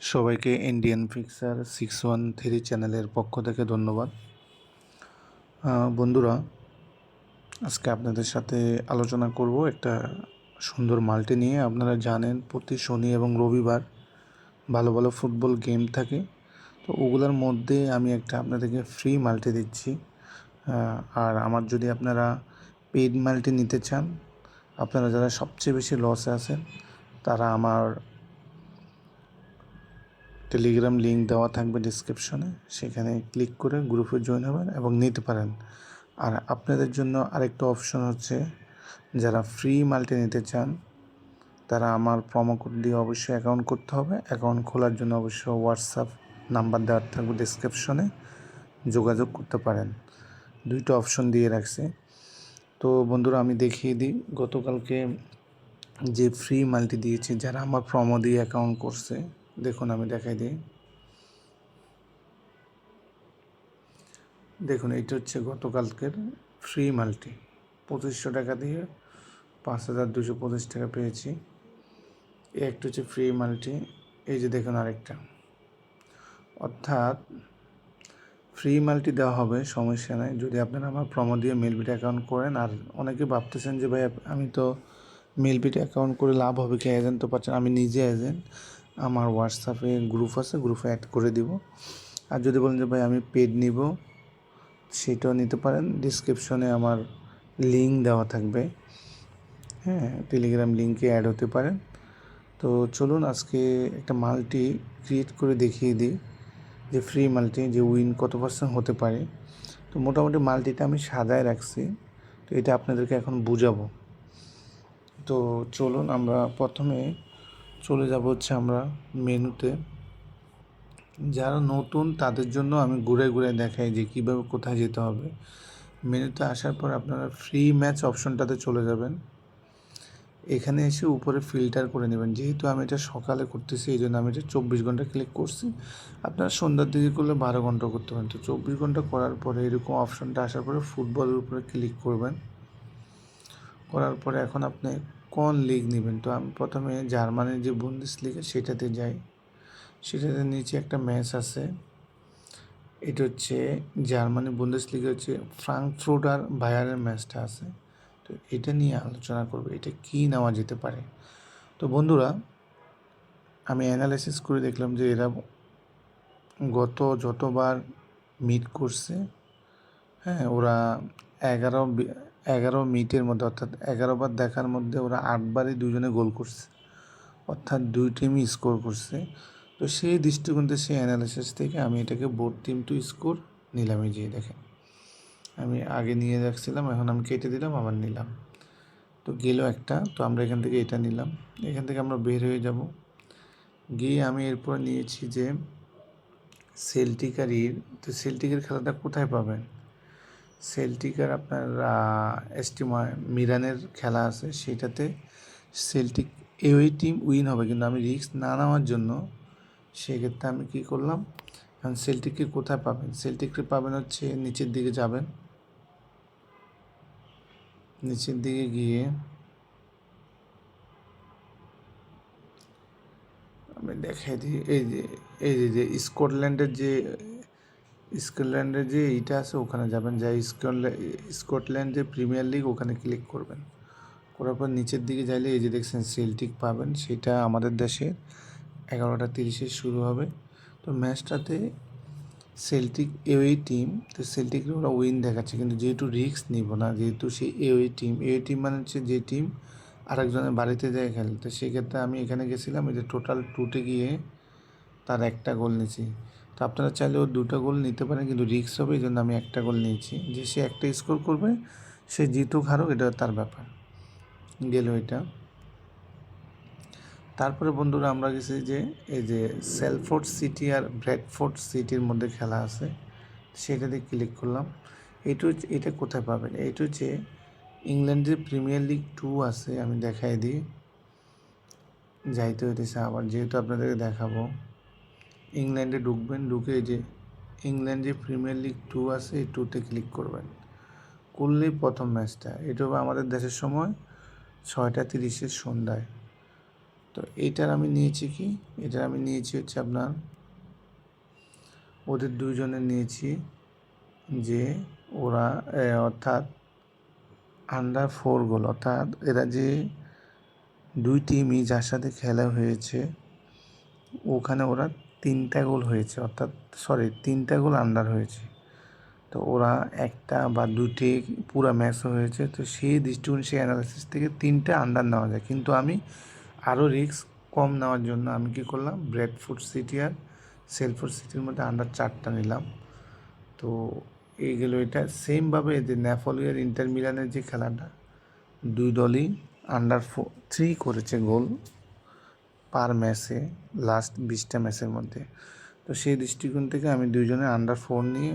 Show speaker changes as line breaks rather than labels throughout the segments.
সবাইকে Indian fixer 613 চ্যানেলের পক্ষ থেকে ধন্যবাদ। বন্ধুরা, আজকে আপনাদের সাথে আলোচনা করব একটা সুন্দর মাল্টি নিয়ে। আপনারা জানেন প্রতি শনি এবং রবিবার ভালো ভালো ফুটবল গেম থাকে, তো ওগুলোর মধ্যে আমি একটা আপনাদেরকে ফ্রি মাল্টি দিচ্ছি। আর আমার যদি আপনারা পেইড মাল্টি নিতে চান, আপনারা যারা সবচেয়ে বেশি লসে আছেন তারা আমার টেলিগ্রাম লিঙ্ক দেওয়া থাকবে ডিসক্রিপশনে, সেখানে ক্লিক করে গ্রুপে জয়েন হবেন এবং নিতে পারেন। আর আপনাদের জন্য আরেকটা অপশন হচ্ছে, যারা ফ্রি মাল্টি নিতে চান তারা আমার প্রোমো কোড দিয়ে অবশ্যই অ্যাকাউন্ট করতে হবে। অ্যাকাউন্ট খোলার জন্য অবশ্যই হোয়াটসঅ্যাপ নাম্বার দেওয়া থাকবে ডিসক্রিপশনে, যোগাযোগ করতে পারেন। দুইটা অপশন দিয়ে রাখছি। তো বন্ধুরা, আমি দেখিয়ে দিই গতকালকে যে ফ্রি মাল্টি দিয়েছি যারা আমার প্রোমো দিয়ে অ্যাকাউন্ট করছে। দেখুন, আমি দেখাই দিই। দেখুন, এটা হচ্ছে গতকালকের ফ্রি মাল্টি। 2500 টাকা দিয়ে 5225 টাকা পেয়েছি। একটা হচ্ছে ফ্রি মাল্টি। এই যে দেখুন আরেকটা, অর্থাৎ ফ্রি মাল্টি দেওয়া হবে, সমস্যা নেই যদি আপনারা আমার প্রোমো দিয়ে মেলবিট অ্যাকাউন্ট করেন। আর অনেকে ভাবতেছেন যে ভাই আমি তো মেলবিট অ্যাকাউন্ট করে লাভ হবে কি, এজেন্ট তো পাচ্ছেন। আমি নিজে এজেন্ট, আমার হোয়াটসঅ্যাপে গ্রুপ আছে, গ্রুপে অ্যাড করে দিব। আর যদি বলেন যে ভাই আমি পেড নিব, সেটাও নিতে পারেন। ডিসক্রিপশনে আমার লিঙ্ক দেওয়া থাকবে, হ্যাঁ, টেলিগ্রাম লিঙ্কে অ্যাড হতে পারেন। তো চলুন আজকে একটা মাল্টি ক্রিয়েট করে দেখিয়ে দিই যে ফ্রি মাল্টি যে উইন কত % হতে পারে। তো মোটামুটি মাল্টিটা আমি সাজায় রাখছি, তো এটা আপনাদেরকে এখন বুঝাবো। তো চলুন আমরা প্রথমে চলে যাব হচ্ছে আমরা মেনুতে। যারা নতুন তাদের জন্য আমি ঘুরে ঘুরে দেখাই যে কীভাবে কোথায় যেতে হবে। মেনুতে আসার পর আপনারা ফ্রি ম্যাচ অপশনটাতে চলে যাবেন। এখানে এসে উপরে ফিল্টার করে নেবেন। যেহেতু আমি এটা সকালে করতেছি, এই জন্য আমি এটা 24 ঘন্টা ক্লিক করছি। আপনারা সন্ধ্যার দিকে করলে 12 ঘন্টা করতে পারেন। তো 24 ঘন্টা করার পরে এরকম অপশনটা আসার পরে ফুটবলের উপরে ক্লিক করবেন। করার পরে এখন আপনি কোন লিগ নেবেন, তো আমি প্রথমে জার্মানির যে বুন্দেসলিগা সেটাতে যাই। সেটাতে নিচে একটা ম্যাচ আছে, এটা হচ্ছে জার্মানি বুন্দেসলিগা, হচ্ছে ফ্রাঙ্কফুর্ট আর বায়ারের ম্যাচটা আছে। তো এটা নিয়ে আলোচনা করব, এটা কী নেওয়া যেতে পারে। তো বন্ধুরা, আমি অ্যানালাইসিস করে দেখলাম যে এরা যতবার মিট করছে, হ্যাঁ, ওরা 11 মিনিটের মধ্যে, অর্থাৎ 11 বার দেখার মধ্যে ওরা 8 বারই দুজনে গোল করছে, অর্থাৎ দুই টিমই স্কোর করছে। তো সেই দৃষ্টিকোণ থেকে, সেই অ্যানালাইসিস থেকে আমি এটাকে বোর্ড টিম টু স্কোর নিলাম। এই যে দেখেন, আমি আগে নিয়ে রাখছিলাম, এখন আমি কেটে দিলাম, আবার নিলাম, তো গেল একটা। তো আমরা এখান থেকে এটা নিলাম। এখান থেকে আমরা বের হয়ে যাব। গিয়ে আমি এরপর নিয়েছি যে সেল্টিক আর ইর। তো সেল্টিকের খেলাটা কোথায় পাবেন? সেল্টিকের আপনার মিরানের খেলা আছে, সেটাতে সেল্টিক ওই টিম উইন হবে, কিন্তু আমি রিস্ক না নেওয়ার জন্য সেক্ষেত্রে আমি কী করলাম, কারণ সেল্টিককে কোথায় পাবেন? সেল্টিককে পাবেন হচ্ছে নিচের দিকে যাবেন, নিচের দিকে গিয়ে আমি দেখাই দিই। এই যে স্কটল্যান্ডের যে এইটা আছে, ওখানে যাবেন। যাই স্কটল্যান্ড যে প্রিমিয়ার লিগ, ওখানে ক্লিক করবেন। করার পর নিচের দিকে যাইলে এই যে দেখছেন সেল্টিক পাবেন। সেটা আমাদের দেশের 11টা 30-এ শুরু হবে। তো ম্যাচটাতে সেল্টিক এওয়ে টিম, তো সেল্টিকের ওরা উইন দেখাচ্ছে, কিন্তু যেহেতু রিস্ক নিব না, যেহেতু সেই এওয়ে টিম মানে হচ্ছে যে টিম আরেকজনের বাড়িতে যায় খেলে, তো সেক্ষেত্রে আমি এখানে গেছিলাম, এই যে টোটাল 2-তে গিয়ে তার একটা গোল নিয়েছি। তো আপনারা চাইলে ও 2টা গোল নিতে পারেন, কিন্তু রিস্ক হবে, এই জন্য আমি একটা গোল নিয়েছি। যে সে একটা স্কোর করবে, সে জিতুক হারুক এটা তার ব্যাপার। গেল এটা। তারপরে বন্ধুরা আমরা গেছি যে এই যে সেলফোর্ড সিটি আর ব্র্যাডফোর্ড সিটির মধ্যে খেলা আছে, সেটাতে ক্লিক করলাম। এটা কোথায় পাবেন? এটা হচ্ছে ইংল্যান্ডের প্রিমিয়ার লিগ 2 আছে, আমি দেখাই দিই। যাইতে হইতেছে আবার, যেহেতু আপনাদেরকে দেখাবো। ইংল্যান্ডে ঢুকবেন, ঢুকে যে ইংল্যান্ডে প্রিমিয়ার লিগ 2 আছে, এই 2তে ক্লিক করবেন। করলেই প্রথম ম্যাচটা, এটা হবে আমাদের দেশের সময় 6টা 30-এর সন্ধ্যায়। তো এইটার আমি নিয়েছি কি, এটার আমি নিয়েছি হচ্ছে আপনার ওদের দুজনের নিয়েছি যে ওরা অর্থাৎ আন্ডার 4 গোল, অর্থাৎ এরা যে দুই টিমই যার সাথে খেলা হয়েছে ওখানে ওরা 3টা গোল হয়েছে, অর্থাৎ 3টা গোল আন্ডার হয়েছে। তো ওরা একটা বা দুটি পুরা ম্যাচও হয়েছে। তো সেই দৃষ্টিকোণ, সেই অ্যানালাইসিস থেকে 3টা আন্ডার নেওয়া যায়, কিন্তু আমি আরও রিস্ক কম নেওয়ার জন্য আমি কী করলাম, ব্রেডফোর্ড সিটি আর সেলফোর্ড সিটির মধ্যে আন্ডার 4টা নিলাম। তো এই গেল এটা। সেমভাবে যে নেপোলি আর ইন্টার মিলানের যে খেলাটা, দুই দলই আন্ডার 3 করেছে গোল পার ম্যাচে লাস্ট 20টা ম্যাচের মধ্যে। তো সেই দৃষ্টিকোণ থেকে আমি দুইজনে আন্ডার 4 নিয়ে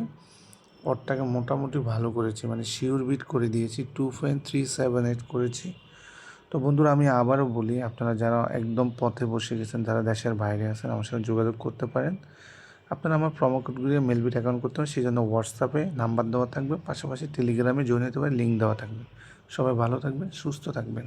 পটটাকে মোটামুটি ভালো করেছি, মানে শিওর বিট করে দিয়েছি, 2.378 করেছি। তো বন্ধুরা আমি আবারও বলি, আপনারা যারা একদম পথে বসে গেছেন, যারা দেশের বাইরে আছেন, আমার সাথে যোগাযোগ করতে পারেন। আপনারা আমার প্রোমো কোডগুলি মেলবিট অ্যাকাউন্ট করতে পারেন, সেই জন্য হোয়াটসঅ্যাপে নাম্বার দেওয়া থাকবে, পাশাপাশি টেলিগ্রামে জয়েন হতে পারে লিঙ্ক দেওয়া থাকবে। সবাই ভালো থাকবেন, সুস্থ থাকবেন।